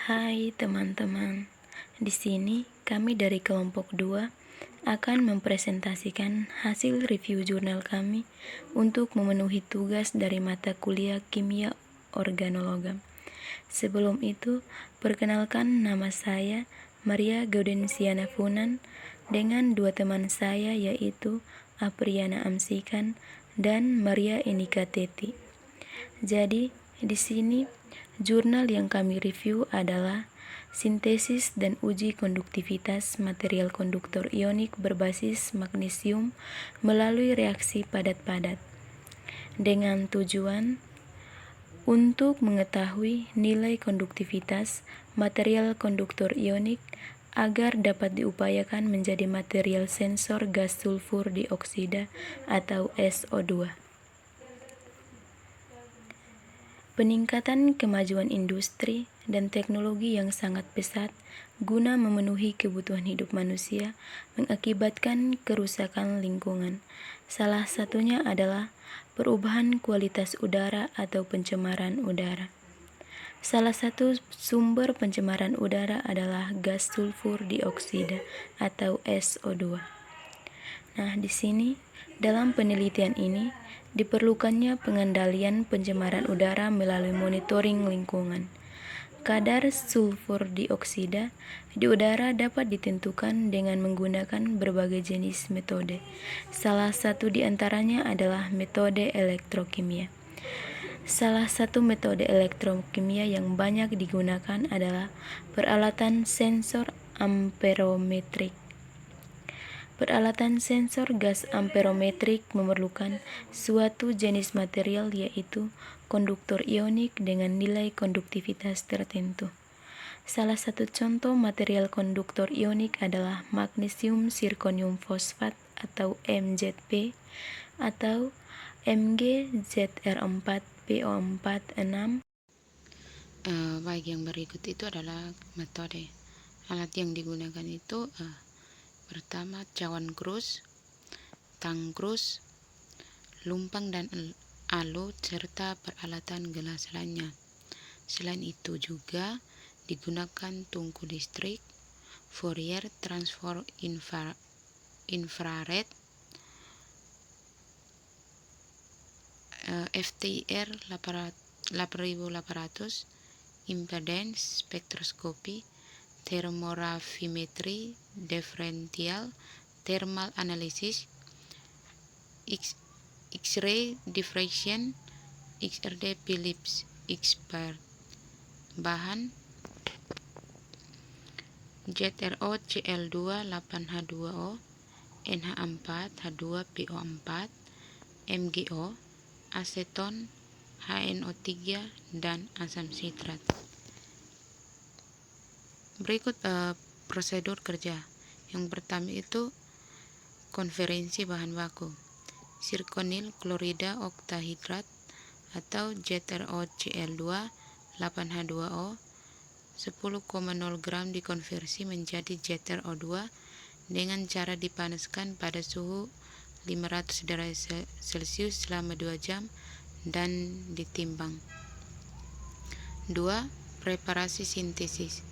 Hai teman-teman, di sini kami dari kelompok 2 akan mempresentasikan hasil review jurnal kami untuk memenuhi tugas dari mata kuliah Kimia Organologam. Sebelum itu, perkenalkan nama saya Maria Gaudensiana Funan dengan dua teman saya yaitu Apriana Amsikan dan Maria Enika Teti. Jadi, di sini jurnal yang kami review adalah Sintesis dan Uji Konduktivitas Material Konduktor Ionik Berbasis Magnesium Melalui Reaksi Padat-Padat, dengan tujuan untuk mengetahui nilai konduktivitas material konduktor ionik agar dapat diupayakan menjadi material sensor gas sulfur dioksida atau SO2. Peningkatan kemajuan industri dan teknologi yang sangat pesat guna memenuhi kebutuhan hidup manusia mengakibatkan kerusakan lingkungan. Salah satunya adalah perubahan kualitas udara atau pencemaran udara. Salah satu sumber pencemaran udara adalah gas sulfur dioksida atau SO2. Nah, di sini dalam penelitian ini diperlukannya pengendalian pencemaran udara melalui monitoring lingkungan. Kadar sulfur dioksida di udara dapat ditentukan dengan menggunakan berbagai jenis metode. Salah satu di antaranya adalah metode elektrokimia. Salah satu metode elektrokimia yang banyak digunakan adalah peralatan sensor amperometrik. Peralatan sensor gas amperometrik memerlukan suatu jenis material yaitu konduktor ionik dengan nilai konduktivitas tertentu. Salah satu contoh material konduktor ionik adalah magnesium zirconium fosfat atau MZP atau MgZr4PO46. Baik, yang berikut itu adalah metode. Alat yang digunakan itu pertama cawan krus, tang krus, lumpang dan alu serta peralatan gelas lainnya. Selain itu juga digunakan tungku listrik, Fourier transform infrared, FTIR 8800, impedance spektroskopi, thermogravimetri differential, thermal analysis, X-ray diffraction, XRD Philips expert. Bahan ZRO Cl2 8H2O, NH4H2PO4, MgO, aseton, HNO3, dan asam sitrat. Berikut prosedur kerja. Yang pertama itu konferensi bahan baku. Zirkonil klorida oktahidrat atau ZrOCl2 8H2O 10,0 gram dikonversi menjadi ZrO2 dengan cara dipanaskan pada suhu 500 derajat Celcius selama 2 jam dan ditimbang. 2. Preparasi sintesis.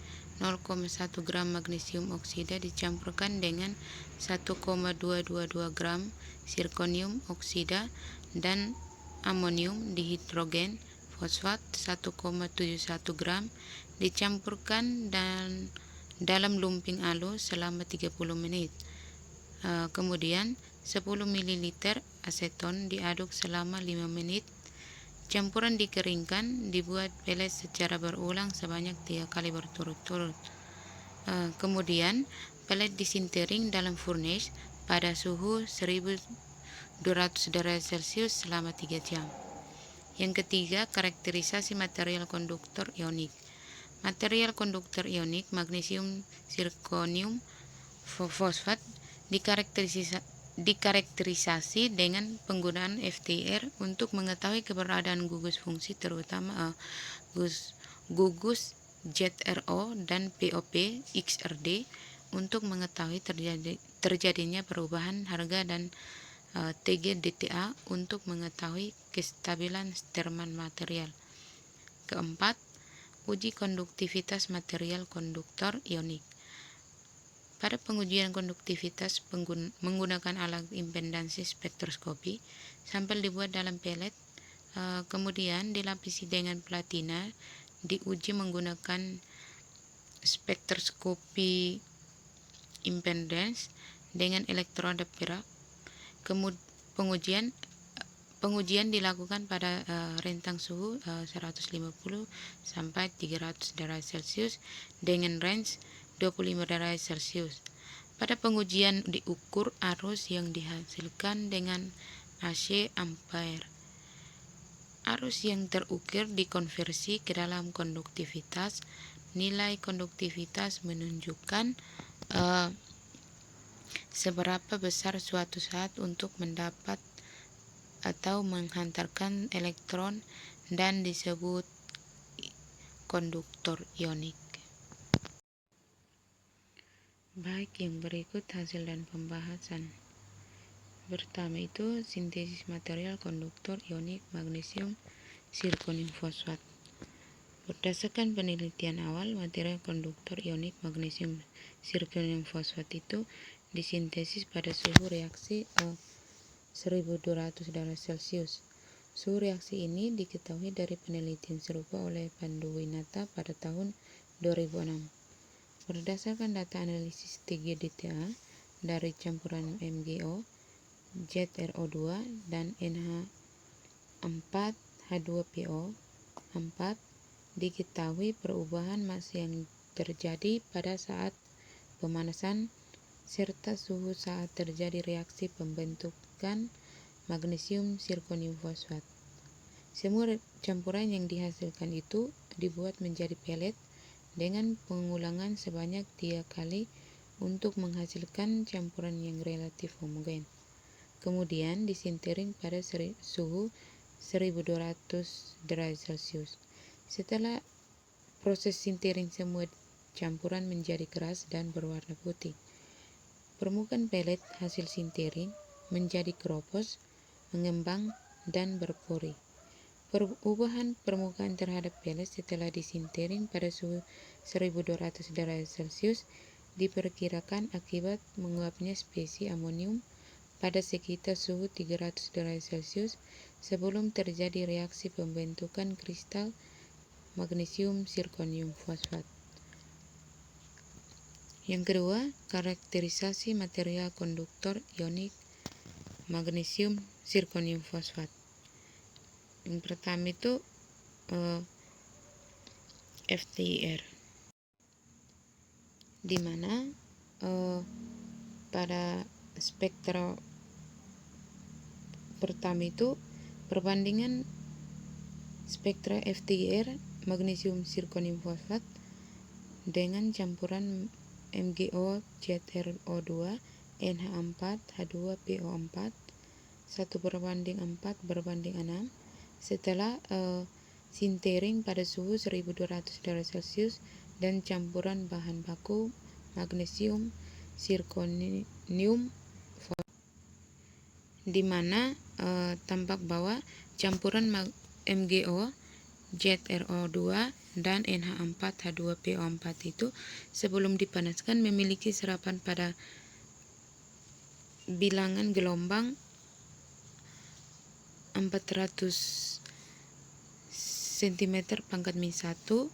0,1 gram magnesium oksida dicampurkan dengan 1,222 gram zirconium oksida dan amonium dihidrogen fosfat 1,71 gram dicampurkan dan dalam lumping alu selama 30 menit. Kemudian 10 ml aseton diaduk selama 5 menit. Campuran dikeringkan, dibuat pelet secara berulang sebanyak 3 kali berturut-turut. Kemudian pelet disintering dalam furnace pada suhu 1200 derajat Celcius selama 3 jam. Yang ketiga, karakterisasi material konduktor ionik. Material konduktor ionik magnesium zirconium fosfat dikarakterisasi dengan penggunaan FTIR untuk mengetahui keberadaan gugus fungsi terutama gugus ZRO dan POP XRD untuk mengetahui terjadinya perubahan harga dan TGDTA untuk mengetahui kestabilan termal material. Keempat, Uji konduktivitas material konduktor ionik. Pada pengujian konduktivitas menggunakan alat impedansi spektroskopi, sampel dibuat dalam pelet, kemudian dilapisi dengan platina, diuji menggunakan spektroskopi impedans dengan elektroda perak. Pengujian dilakukan pada rentang suhu 150 sampai 300 derajat Celcius dengan range 25 derajat Celcius. Pada pengujian diukur arus yang dihasilkan dengan AC ampere. Arus yang terukir dikonversi ke dalam konduktivitas. Nilai konduktivitas menunjukkan seberapa besar suatu zat untuk mendapat atau menghantarkan elektron dan disebut konduktor ionik. Baik, yang berikut hasil dan pembahasan. Pertama itu sintesis material konduktor ionik magnesium zirconium fosfat. Berdasarkan penelitian awal, material konduktor ionik magnesium zirconium fosfat itu disintesis pada suhu reaksi 1200 derajat Celcius. Suhu reaksi ini diketahui dari penelitian serupa oleh Panduwinata pada tahun 2006. Berdasarkan data analisis 3DTA dari campuran MgO, ZrO2, dan NH4H2PO4, diketahui perubahan massa yang terjadi pada saat pemanasan serta suhu saat terjadi reaksi pembentukan magnesium zirconium fosfat. Semua campuran yang dihasilkan itu dibuat menjadi pelet dengan pengulangan sebanyak 3 kali untuk menghasilkan campuran yang relatif homogen. Kemudian disintering pada suhu 1200 derajat Celcius. Setelah proses sintering, semua campuran menjadi keras dan berwarna putih. Permukaan pelet hasil sintering menjadi keropos, mengembang, dan berpori. Perubahan permukaan terhadap pelet setelah disintering pada suhu 1200 derajat Celcius diperkirakan akibat menguapnya spesies amonium pada sekitar suhu 300 derajat Celcius sebelum terjadi reaksi pembentukan kristal magnesium zirconium fosfat. Yang kedua, karakterisasi material konduktor ionik magnesium zirconium fosfat. Yang pertama itu FTIR, di mana pada spektra pertama itu perbandingan spektra FTIR magnesium zirconium fosfat dengan campuran MgO ZrO2 NH4H2PO4 1:4/6 setelah sintering pada suhu 1200 derajat Celcius dan campuran bahan baku magnesium zirconium fosfat, di mana tampak bahwa campuran MgO ZrO2 dan NH4H2PO4 itu sebelum dipanaskan memiliki serapan pada bilangan gelombang 400 cm pangkat min 1, 500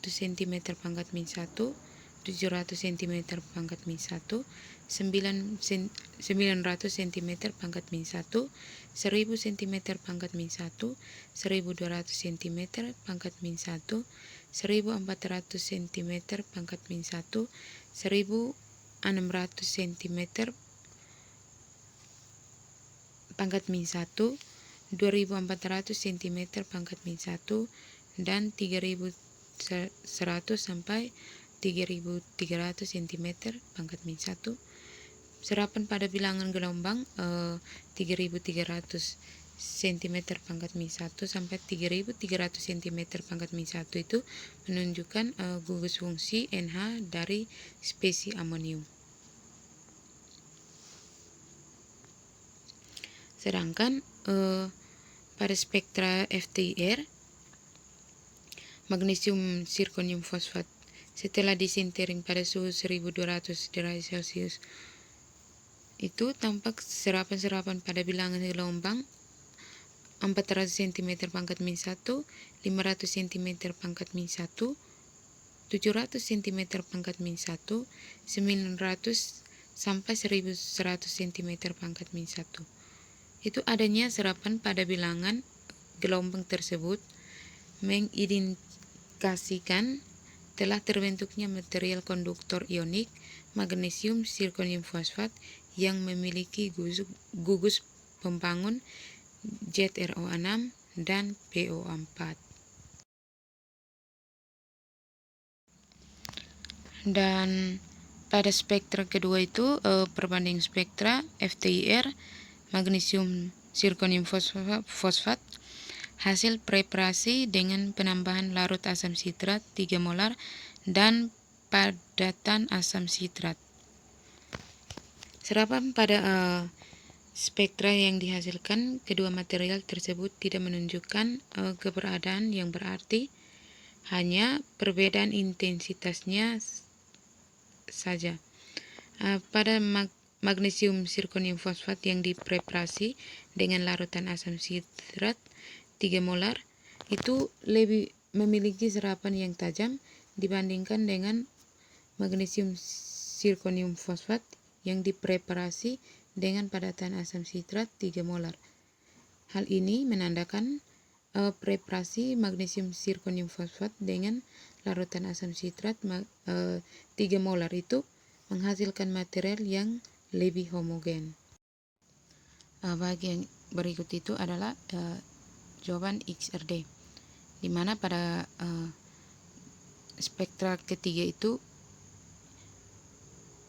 cm pangkat min 1, 700 cm pangkat min 1, 900 cm pangkat min 1, 1000 cm pangkat min 1, 1200 cm pangkat min 1, 1400 cm pangkat min 1, 1600 cm pangkat min 1, 2400 cm pangkat min 1, dan 3100 sampai 3300 cm pangkat min 1. Serapan pada bilangan gelombang 3300 cm pangkat min 1 sampai 3300 cm pangkat min 1 itu menunjukkan gugus fungsi NH dari spesies amonium. Sedangkan pada spektra FTIR magnesium zirconium fosfat setelah disintering pada suhu 1200 derajat Celcius. Itu tampak serapan-serapan pada bilangan gelombang 400 cm pangkat min 1, 500 cm pangkat min 1, 700 cm pangkat min 1, 900 sampai 1100 cm pangkat min 1. Itu adanya serapan pada bilangan gelombang tersebut mengindikasikan telah terbentuknya material konduktor ionik magnesium zirconium fosfat yang memiliki gugus pembangun ZrO6 dan PO4. Dan pada spektra kedua itu perbanding spektra FTIR magnesium zirconium fosfat hasil preparasi dengan penambahan larut asam sitrat 3 molar dan padatan asam sitrat. Serapan pada spektra yang dihasilkan kedua material tersebut tidak menunjukkan keberadaan yang berarti, hanya perbedaan intensitasnya saja. Pada magnesium zirconium fosfat yang dipreparasi dengan larutan asam sitrat 3 molar itu lebih memiliki serapan yang tajam dibandingkan dengan magnesium zirconium fosfat yang dipreparasi dengan padatan asam sitrat 3 molar. Hal ini menandakan preparasi magnesium zirconium fosfat dengan larutan asam sitrat 3 molar itu menghasilkan material yang lebih homogen. Bagian berikut itu adalah jawaban XRD, di mana pada spektra ketiga itu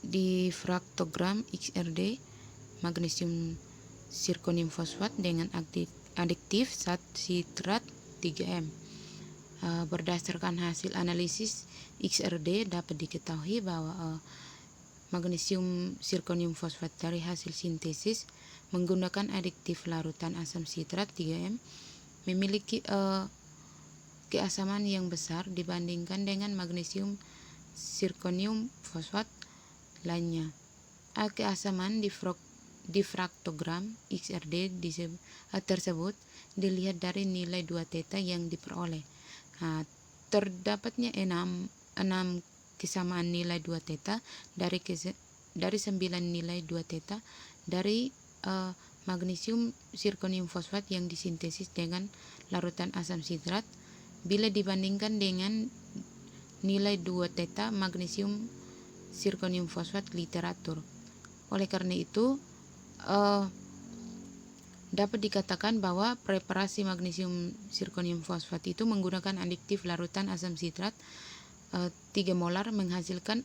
di fraktogram XRD magnesium zirconium fosfat dengan adiktif zat sitrat 3M. Berdasarkan hasil analisis XRD dapat diketahui bahwa magnesium zirconium fosfat dari hasil sintesis menggunakan adiktif larutan asam sitrat 3M memiliki keasaman yang besar dibandingkan dengan magnesium zirconium fosfat lainnya. Keasaman di fraktogram XRD tersebut dilihat dari nilai 2 theta yang diperoleh. Terdapatnya 6 kesamaan nilai 2 theta dari 9 nilai 2 theta dari magnesium zirconium fosfat yang disintesis dengan larutan asam sitrat bila dibandingkan dengan nilai 2 theta magnesium zirconium fosfat literatur. Oleh karena itu dapat dikatakan bahwa preparasi magnesium zirconium fosfat itu menggunakan adiktif larutan asam sitrat 3 molar menghasilkan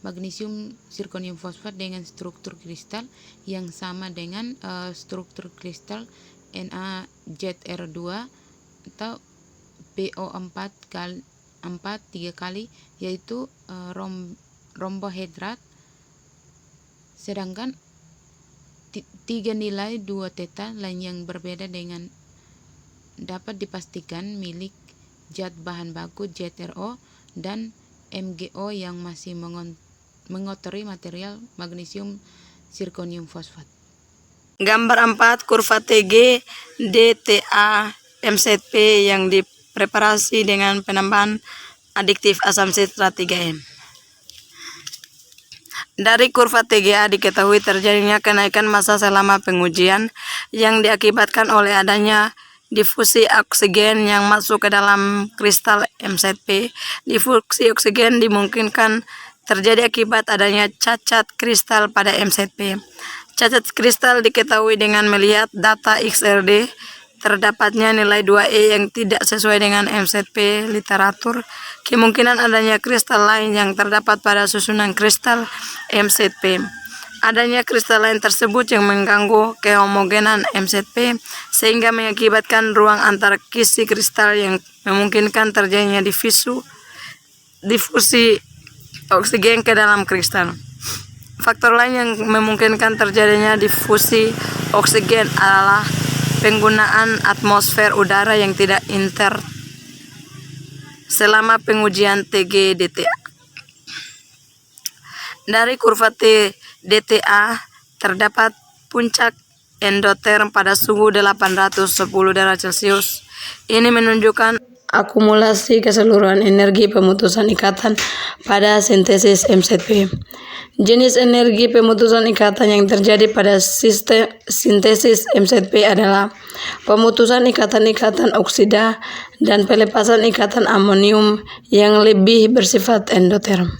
magnesium zirconium fosfat dengan struktur kristal yang sama dengan struktur kristal NaZr2 atau PO4 3 kali, yaitu rombohedrat, sedangkan 3 nilai 2 theta lain yang berbeda dengan dapat dipastikan milik zat bahan baku ZrO dan MgO yang masih mengotori material magnesium zirconium fosfat. Gambar 4 kurva Tg DTA MZP yang dipreparasi dengan penambahan adiktif asam sitrat 3M. Dari kurva TGA diketahui terjadinya kenaikan massa selama pengujian yang diakibatkan oleh adanya difusi oksigen yang masuk ke dalam kristal MZP. Difusi oksigen dimungkinkan terjadi akibat adanya cacat kristal pada MZP. Cacat kristal diketahui dengan melihat data XRD. Terdapatnya nilai 2E yang tidak sesuai dengan MZP literatur. Kemungkinan adanya kristal lain yang terdapat pada susunan kristal MZP. Adanya kristal lain tersebut yang mengganggu kehomogenan MZP sehingga mengakibatkan ruang antara kisi kristal yang memungkinkan terjadinya difusi oksigen ke dalam kristal. Faktor lain yang memungkinkan terjadinya difusi oksigen adalah penggunaan atmosfer udara yang tidak selama pengujian TG DTA. Dari kurva T DTA terdapat puncak endoterm pada suhu 810 derajat Celcius. Ini menunjukkan akumulasi keseluruhan energi pemutusan ikatan pada sintesis MZP. Jenis energi pemutusan ikatan yang terjadi pada sistem sintesis MZP adalah pemutusan ikatan-ikatan oksida dan pelepasan ikatan amonium yang lebih bersifat endoterm.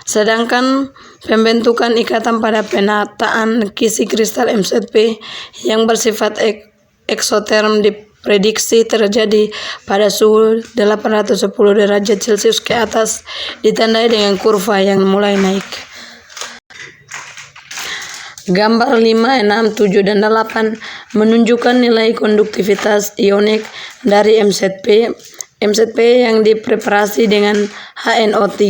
Sedangkan pembentukan ikatan pada penataan kisi kristal MZP yang bersifat eksoterm diprediksi terjadi pada suhu 810 derajat Celcius ke atas, ditandai dengan kurva yang mulai naik. Gambar 5, 6, 7, dan 8 menunjukkan nilai konduktivitas ionik dari MZP yang dipreparasi dengan HNO3,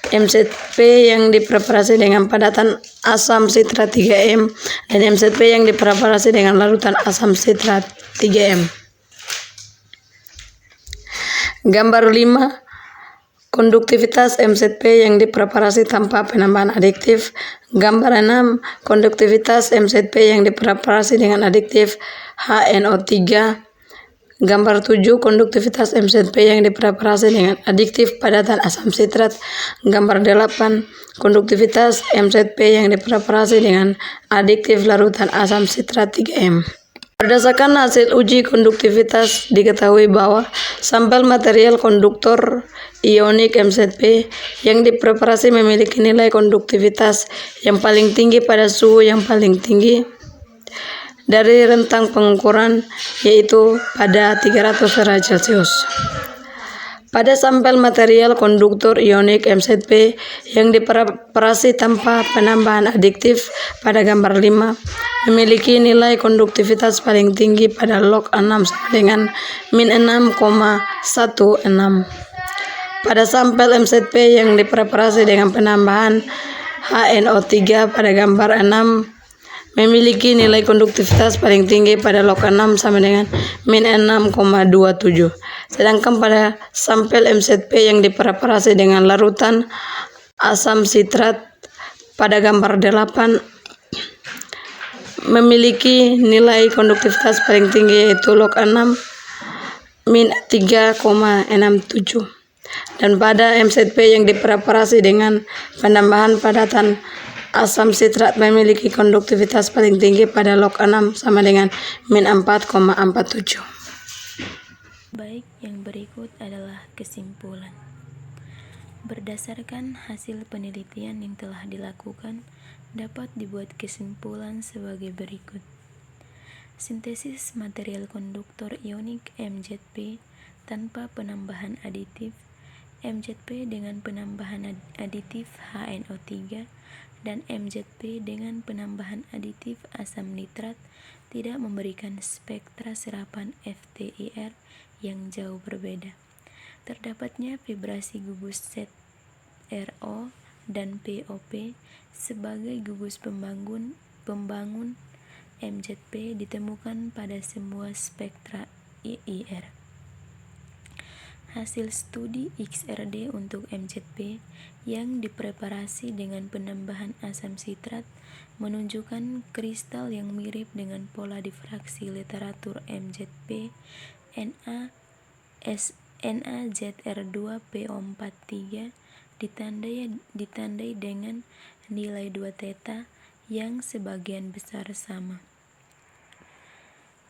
MZP yang dipreparasi dengan padatan asam sitrat 3M, dan MZP yang dipreparasi dengan larutan asam sitrat 3M. Gambar 5, konduktivitas MZP yang dipreparasi tanpa penambahan adiktif. Gambar 6, konduktivitas MZP yang dipreparasi dengan adiktif HNO3. Gambar 7, konduktivitas MZP yang dipreparasi dengan adiktif padatan asam sitrat. Gambar 8, konduktivitas MZP yang dipreparasi dengan adiktif larutan asam sitrat 3M. Berdasarkan hasil uji konduktivitas, diketahui bahwa sampel material konduktor ionik MZP yang dipreparasi memiliki nilai konduktivitas yang paling tinggi pada suhu yang paling tinggi dari rentang pengukuran, yaitu pada 300 derajat Celcius. Pada sampel material konduktor ionik MZP yang dipreparasi tanpa penambahan adiktif pada gambar 5 memiliki nilai konduktivitas paling tinggi pada log 6 sama dengan min 6,16. Pada sampel MZP yang dipreparasi dengan penambahan HNO3 pada gambar 6 memiliki nilai konduktivitas paling tinggi pada log 6 sama dengan min 6,27. Sedangkan pada sampel MZP yang dipreparasi dengan larutan asam sitrat pada gambar 8 memiliki nilai konduktivitas paling tinggi, yaitu log 6 min 3,67. Dan pada MZP yang dipreparasi dengan penambahan padatan asam sitrat memiliki konduktivitas paling tinggi pada log 6 sama dengan min 4,47. Baik, yang berikut adalah kesimpulan. Berdasarkan hasil penelitian yang telah dilakukan, dapat dibuat kesimpulan sebagai berikut. Sintesis material konduktor ionik MZP tanpa penambahan aditif, MZP dengan penambahan aditif HNO3, dan MZP dengan penambahan aditif asam nitrat tidak memberikan spektra serapan FTIR yang jauh berbeda. Terdapatnya vibrasi gugus ZRO dan POP sebagai gugus pembangun MZP ditemukan pada semua spektra IIR. Hasil studi XRD untuk MZP yang dipreparasi dengan penambahan asam sitrat menunjukkan kristal yang mirip dengan pola difraksi literatur MZP NaZr2PO43 ditandai dengan nilai 2 theta yang sebagian besar sama.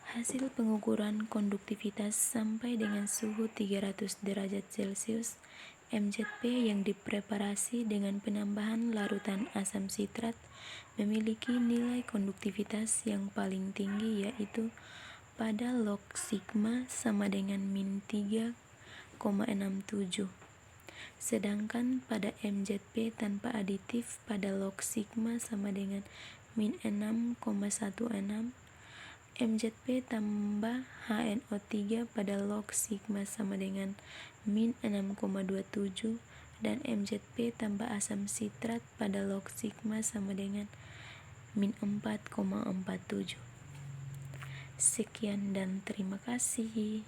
Hasil pengukuran konduktivitas sampai dengan suhu 300 derajat Celcius, MZP yang dipreparasi dengan penambahan larutan asam sitrat memiliki nilai konduktivitas yang paling tinggi, yaitu pada log sigma sama dengan min 3,67. Sedangkan pada MZP tanpa aditif pada log sigma sama dengan min 6,16, MZP tambah HNO3 pada log sigma sama dengan min 6,27, dan MZP tambah asam sitrat pada log sigma sama dengan min 4,47. Sekian dan terima kasih.